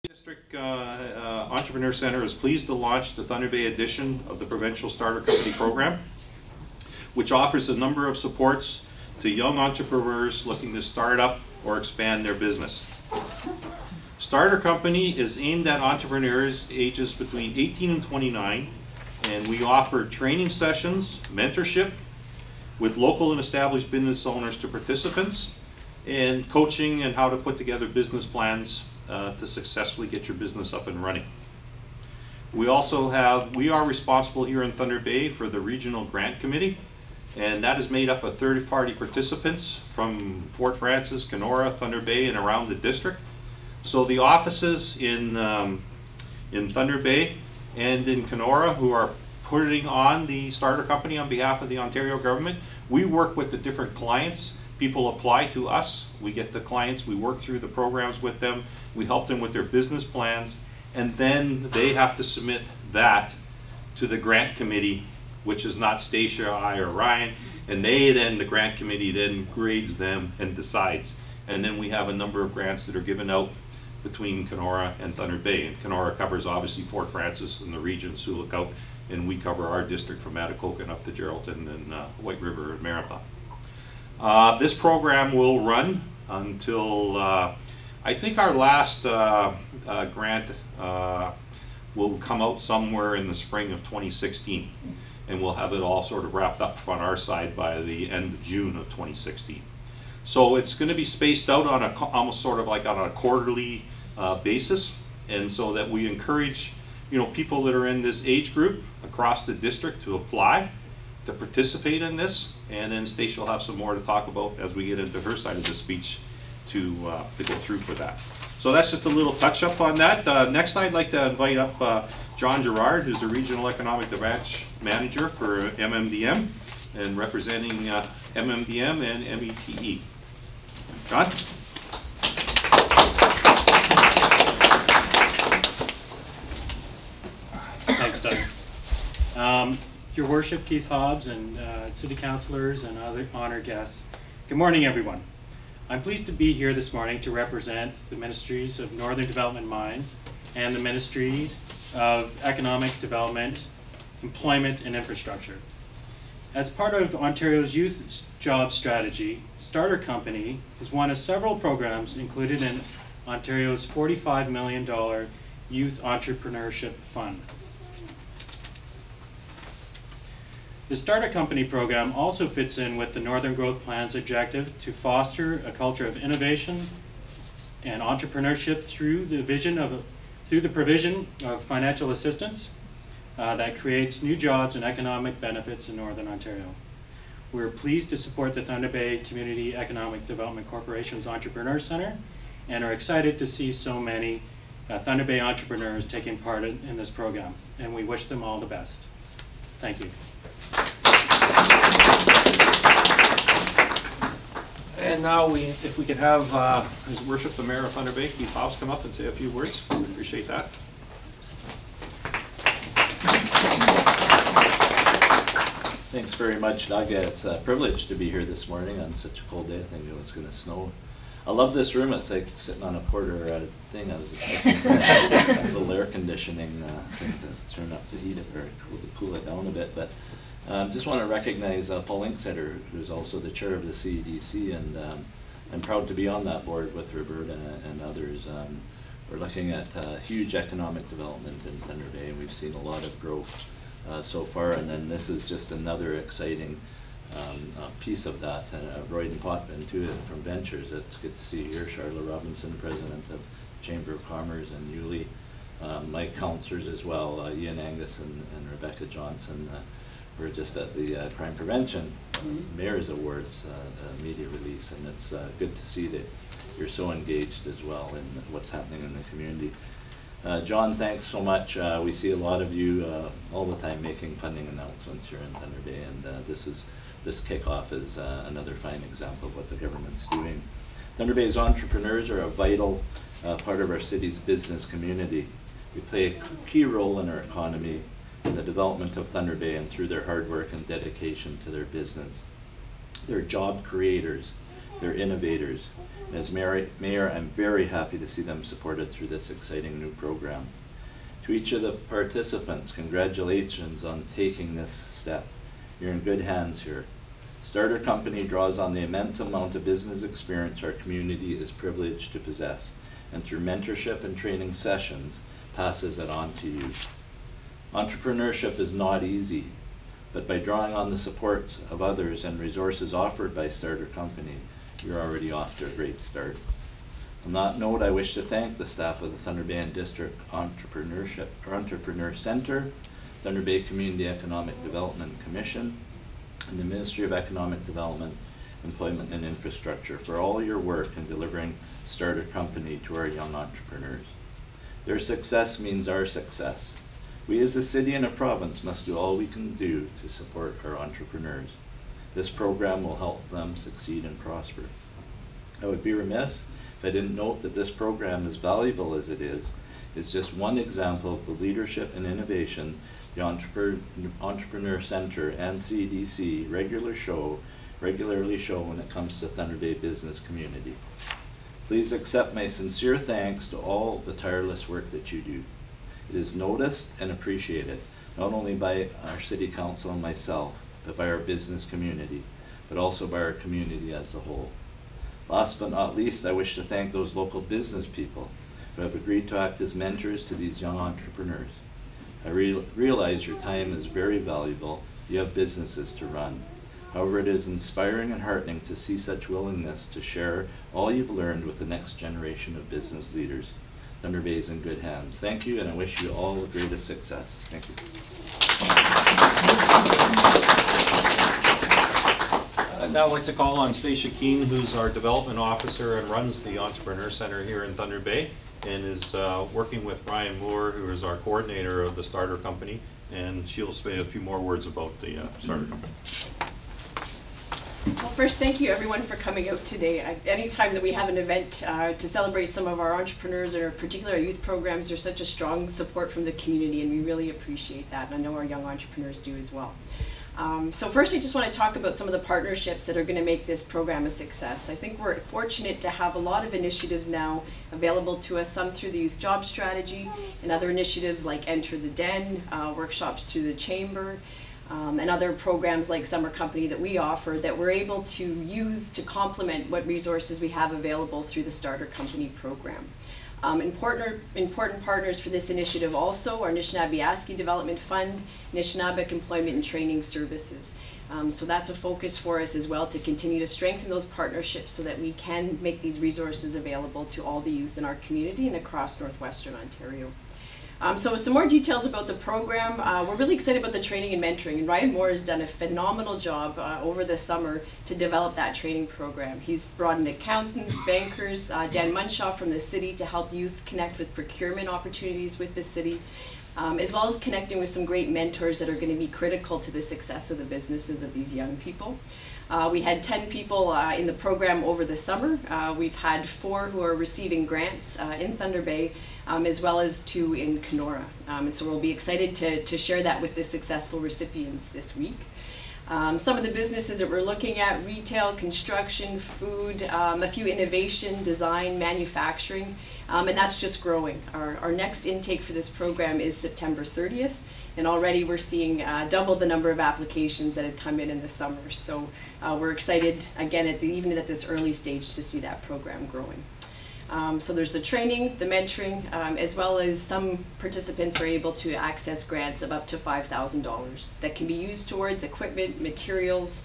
District Entrepreneur Center is pleased to launch the Thunder Bay edition of the Provincial Starter Company Program, which offers a number of supports to young entrepreneurs looking to start up or expand their business. Starter Company is aimed at entrepreneurs ages between 18 and 29, and we offer training sessions, mentorship with local and established business owners to participants, and coaching and how to put together business plans to successfully get your business up and running. We are responsible here in Thunder Bay for the Regional Grant Committee, and that is made up of third-party participants from Fort Frances, Kenora, Thunder Bay, and around the district. So the offices in Thunder Bay and in Kenora, who are putting on the Starter Company on behalf of the Ontario government, we work with the different clients. People apply to us, we get the clients, we work through the programs with them, we help them with their business plans, and then they have to submit that to the grant committee, which is not Stacia, I, or Ryan, and the grant committee then grades them and decides. And then we have a number of grants that are given out between Kenora and Thunder Bay. And Kenora covers obviously Fort Frances and the region, Sioux Lookout, and we cover our district from Atikokan up to Geraldton and White River and Marathon. This program will run until I think our last grant will come out somewhere in the spring of 2016, and we'll have it all sort of wrapped up on our side by the end of June of 2016. So it's going to be spaced out on almost sort of like on a quarterly basis, and so that we encourage people that are in this age group across the district to apply, to participate in this, and then Stacia will have some more to talk about as we get into her side of the speech to go through for that. So that's just a little touch up on that. Next I'd like to invite up John Gerard, who's the Regional Economic Development Manager for MMDM and representing MMDM and METE. John? Thanks, Doug. Your Worship, Keith Hobbs, and City Councillors and other honored guests, good morning, everyone. I'm pleased to be here this morning to represent the Ministries of Northern Development Mines and the Ministries of Economic Development, Employment and Infrastructure. As part of Ontario's Youth Job Strategy, Starter Company is one of several programs included in Ontario's $45 million Youth Entrepreneurship Fund. The Starter Company program also fits in with the Northern Growth Plan's objective to foster a culture of innovation and entrepreneurship through the provision of financial assistance that creates new jobs and economic benefits in Northern Ontario. We're pleased to support the Thunder Bay Community Economic Development Corporation's Entrepreneur Center and are excited to see so many Thunder Bay entrepreneurs taking part in this program, and we wish them all the best. Thank you. And now if we could have His Worship the Mayor of Thunder Bay, Keith Hobbs, come up and say a few words. Appreciate that. Thanks very much, Doug. It's a privilege to be here this morning on such a cold day. I think it was going to snow. I love this room. It's like sitting on a porter thing. I was just thinking a little air conditioning thing to turn up the heat or cool it down a bit. But just want to recognize Paul Inksetter, who's also the chair of the CEDC, and I'm proud to be on that board with Roberta and others. We're looking at huge economic development in Thunder Bay, and we've seen a lot of growth so far, and then this is just another exciting piece of that. Royden Potman too from Ventures. It's good to see you here. Charlotte Robinson, President of Chamber of Commerce, and Yulie, my councillors as well, Ian Angus and Rebecca Johnson. We're just at the Crime Prevention Mayor's Awards media release, and it's good to see that you're so engaged as well in what's happening in the community. John, thanks so much. We see a lot of you all the time making funding announcements here in Thunder Bay, and this kickoff is another fine example of what the government's doing. Thunder Bay's entrepreneurs are a vital part of our city's business community. We play a key role in our economy, in the development of Thunder Bay, and through their hard work and dedication to their business. They're job creators They're innovators. And as Mayor, I'm very happy to see them supported through this exciting new program. To each of the participants, congratulations on taking this step. You're in good hands here. Starter Company draws on the immense amount of business experience our community is privileged to possess, and through mentorship and training sessions, passes it on to you. Entrepreneurship is not easy, but by drawing on the support of others and resources offered by Starter Company, you're already off to a great start. On that note, I wish to thank the staff of the Thunder Bay and District Entrepreneur Center, Thunder Bay Community Economic Development Commission, and the Ministry of Economic Development, Employment and Infrastructure for all your work in delivering Starter Company to our young entrepreneurs. Their success means our success. We as a city and a province must do all we can do to support our entrepreneurs. This program will help them succeed and prosper. I would be remiss if I didn't note that this program, as valuable as it is just one example of the leadership and innovation the Entrepreneur Center and CEDC regularly show when it comes to Thunder Bay business community. Please accept my sincere thanks to all the tireless work that you do. It is noticed and appreciated, not only by our City Council and myself, but by our business community, but also by our community as a whole. Last but not least, I wish to thank those local business people who have agreed to act as mentors to these young entrepreneurs. I realize your time is very valuable. You have businesses to run. However, it is inspiring and heartening to see such willingness to share all you've learned with the next generation of business leaders. Thunder Bay is in good hands. Thank you, and I wish you all the greatest success. Thank you. I'd now like to call on Stacia Keane, who's our development officer and runs the Entrepreneur Center here in Thunder Bay, and is working with Brian Moore, who is our coordinator of the Starter Company, and she'll say a few more words about the Starter Company. Well, first, thank you everyone for coming out today. Anytime that we have an event to celebrate some of our entrepreneurs, or particularly our youth programs, there's such a strong support from the community, and we really appreciate that, and I know our young entrepreneurs do as well. So first, I just want to talk about some of the partnerships that are going to make this program a success. I think we're fortunate to have a lot of initiatives now available to us, some through the Youth Job Strategy, and other initiatives like Enter the Den, workshops through the Chamber, and other programs like Summer Company that we offer that we're able to use to complement what resources we have available through the Starter Company program. Important partners for this initiative also are Anishinaabe Development Fund, Anishinaabe Employment and Training Services. So that's a focus for us as well, to continue to strengthen those partnerships so that we can make these resources available to all the youth in our community and across Northwestern Ontario. So some more details about the program. We're really excited about the training and mentoring, and Ryan Moore has done a phenomenal job over the summer to develop that training program. He's brought in accountants, bankers, Dan Munshaw from the city to help youth connect with procurement opportunities with the city, as well as connecting with some great mentors that are going to be critical to the success of the businesses of these young people. We had 10 people in the program over the summer. We've had 4 who are receiving grants in Thunder Bay, as well as 2 in Kenora. And so we'll be excited to share that with the successful recipients this week. Some of the businesses that we're looking at: retail, construction, food, a few innovation, design, manufacturing, and that's just growing. Our next intake for this program is September 30th. And already we're seeing double the number of applications that had come in the summer. So we're excited, again, even at this early stage, to see that program growing. So there's the training, the mentoring, as well as some participants are able to access grants of up to $5,000 that can be used towards equipment, materials,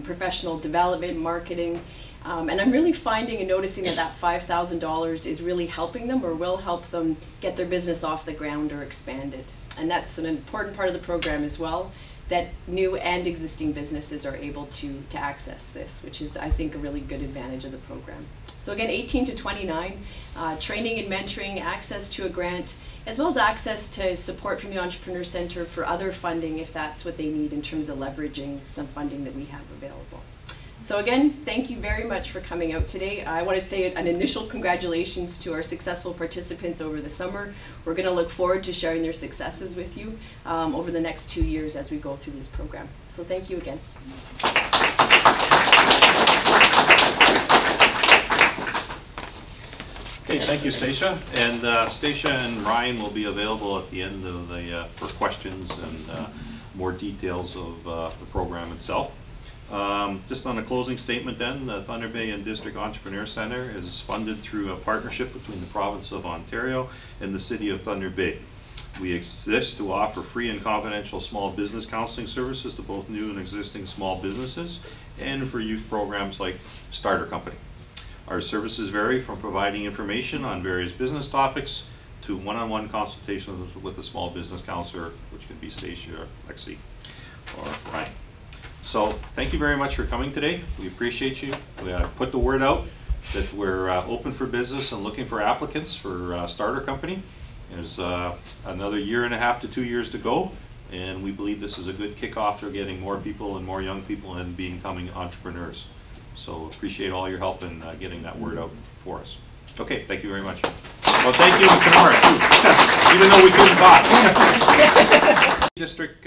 professional development, marketing. And I'm really finding and noticing that $5,000 is really helping them, or will help them get their business off the ground or expand it. And that's an important part of the program as well, that new and existing businesses are able to access this, which is, I think, a really good advantage of the program. So again, 18 to 29, training and mentoring, access to a grant, as well as access to support from the Entrepreneur Center for other funding if that's what they need in terms of leveraging some funding that we have available. So again, thank you very much for coming out today. I want to say an initial congratulations to our successful participants over the summer. We're going to look forward to sharing their successes with you over the next 2 years as we go through this program. So thank you again. Okay, thank you, Stacia. And Stacia and Ryan will be available at the end of the for questions and more details of the program itself. Just on a closing statement then, the Thunder Bay and District Entrepreneur Center is funded through a partnership between the province of Ontario and the city of Thunder Bay. We exist to offer free and confidential small business counseling services to both new and existing small businesses and for youth programs like Starter Company. Our services vary from providing information on various business topics to one-on-one consultations with a small business counselor, which could be Stacia, Lexi, or Ryan. So thank you very much for coming today. We appreciate you. We put the word out that we're open for business and looking for applicants for Starter Company. There's another 1.5 to 2 years to go, and we believe this is a good kickoff to getting more people and more young people and becoming entrepreneurs. So appreciate all your help in getting that word out for us. Okay, thank you very much. Well, thank you, Tamara, too, even though we couldn't talk. District